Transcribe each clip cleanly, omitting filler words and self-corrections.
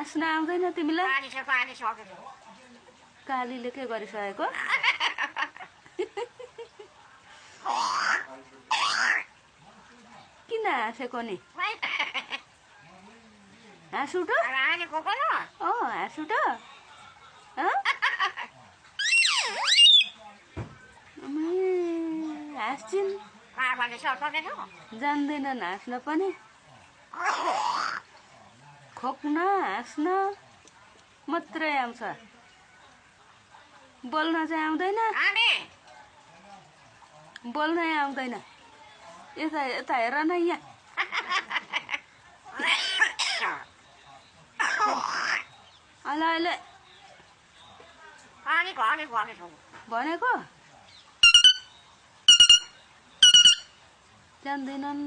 हाँस्न आउँदैन तिमीलाई? पानी सकेको। कालीले के गरिसकेको? किन हाँसेको नि? हाँस उठ। हाँस उठ। हाँस्छिन्। जान्दैनन् हाँस्न पनि। खोक्न हाँस्न मात्रै आउँछ, बोल्न चाहिँ आउँदैन। बोल्नै आउँदैन। यता यता हेर न यहाँ। अहिले भनेको जान्दैनन्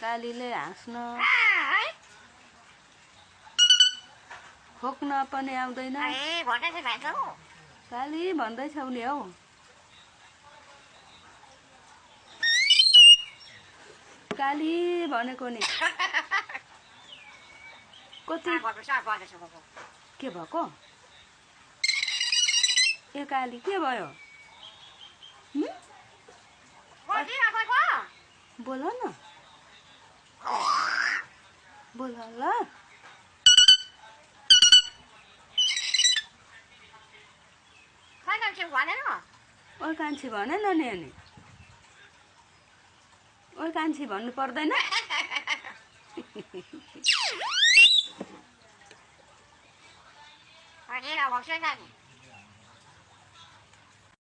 कालीले हाँस्न, खोक्न पनि आउँदैन। काली भन्दैछौ नि हौ। काली भनेको नि। कति के भएको? ए काली के भयो? बोल न, बोल ल। ओइ कान्छी भनेन नि अनि। ओइ कान्छी भन्नु पर्दैन?